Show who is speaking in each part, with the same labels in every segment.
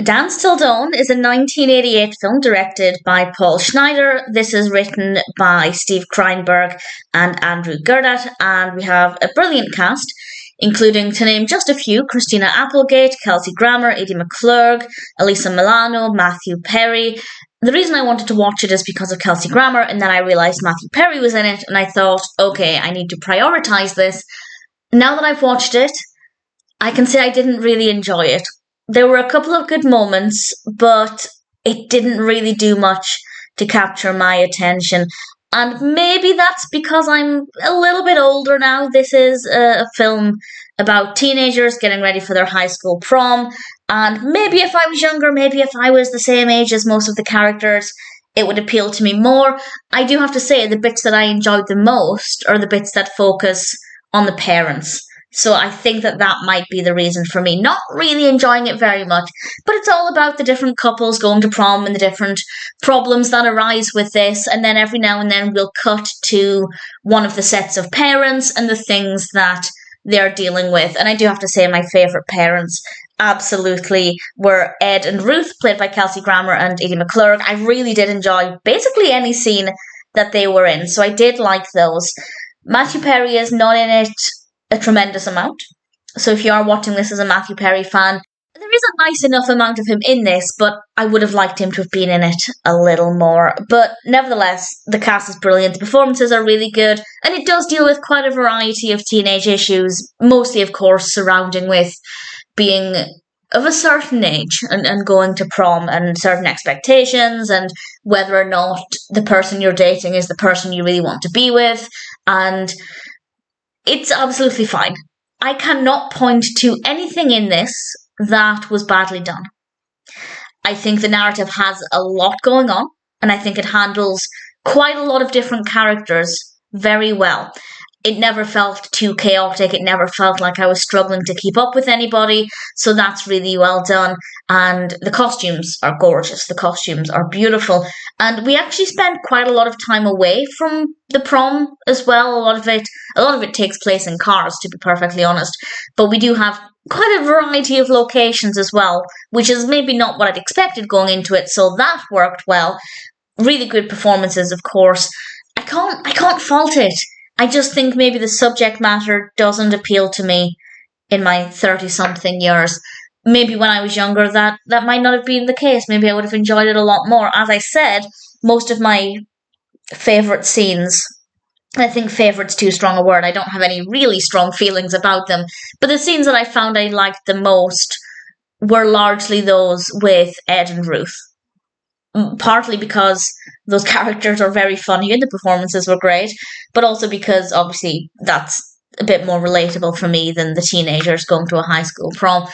Speaker 1: Dance Till Dawn is a 1988 film directed by Paul Schneider. This is written by Steve Kreinberg and Andrew Guerdat, and we have a brilliant cast, including, to name just a few, Christina Applegate, Kelsey Grammer, Edie McClurg, Alyssa Milano, Matthew Perry. The reason I wanted to watch it is because of Kelsey Grammer, and then I realised Matthew Perry was in it, and I thought, okay, I need to prioritise this. Now that I've watched it, I can say I didn't really enjoy it. There were a couple of good moments, but it didn't really do much to capture my attention. And maybe that's because I'm a little bit older now. This is a film about teenagers getting ready for their high school prom. And maybe if I was younger, maybe if I was the same age as most of the characters, it would appeal to me more. I do have to say, the bits that I enjoyed the most are the bits that focus on the parents. So I think that might be the reason for me not really enjoying it very much. But it's all about the different couples going to prom and the different problems that arise with this. And then every now and then we'll cut to one of the sets of parents and the things that they're dealing with. And I do have to say my favourite parents absolutely were Ed and Ruth, played by Kelsey Grammer and Edie McClurg. I really did enjoy basically any scene that they were in. So I did like those. Matthew Perry is not in it a tremendous amount. So if you are watching this as a Matthew Perry fan, there is a nice enough amount of him in this, but I would have liked him to have been in it a little more. But nevertheless, the cast is brilliant, the performances are really good, and it does deal with quite a variety of teenage issues, mostly of course surrounding with being of a certain age and going to prom and certain expectations and whether or not the person you're dating is the person you really want to be with, and it's absolutely fine. I cannot point to anything in this that was badly done. I think the narrative has a lot going on, and I think it handles quite a lot of different characters very well. It never felt too chaotic. It never felt like I was struggling to keep up with anybody. So that's really well done. And the costumes are gorgeous. The costumes are beautiful. And we actually spent quite a lot of time away from the prom as well. A lot of it takes place in cars, to be perfectly honest. But we do have quite a variety of locations as well, which is maybe not what I'd expected going into it. So that worked well. Really good performances, of course. I can't fault it. I just think maybe the subject matter doesn't appeal to me in my 30-something years. Maybe when I was younger, that might not have been the case. Maybe I would have enjoyed it a lot more. As I said, most of my favourite scenes, I think favourite's too strong a word. I don't have any really strong feelings about them. But the scenes that I found I liked the most were largely those with Ed and Ruth. Partly because those characters are very funny and the performances were great, but also because obviously that's a bit more relatable for me than the teenagers going to a high school prom.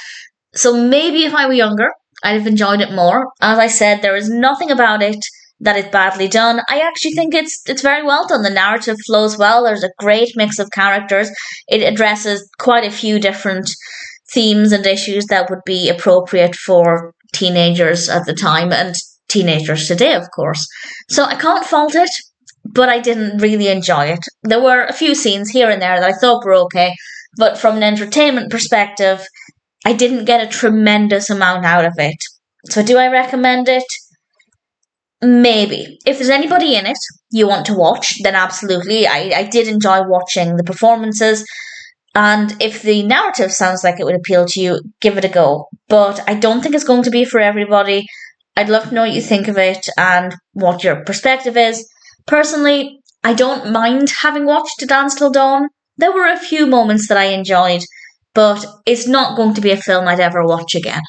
Speaker 1: So maybe if I were younger, I'd have enjoyed it more. As I said, there is nothing about it that is badly done. I actually think it's very well done. The narrative flows well. There's a great mix of characters. It addresses quite a few different themes and issues that would be appropriate for teenagers at the time and teenagers today, of course. So I can't fault it, but I didn't really enjoy it. There were a few scenes here and there that I thought were okay, but from an entertainment perspective, I didn't get a tremendous amount out of it. So do I recommend it? Maybe. If there's anybody in it you want to watch, then absolutely. I did enjoy watching the performances, and if the narrative sounds like it would appeal to you, give it a go. But I don't think it's going to be for everybody. I'd love to know what you think of it and what your perspective is. Personally, I don't mind having watched A Dance Till Dawn. There were a few moments that I enjoyed, but it's not going to be a film I'd ever watch again.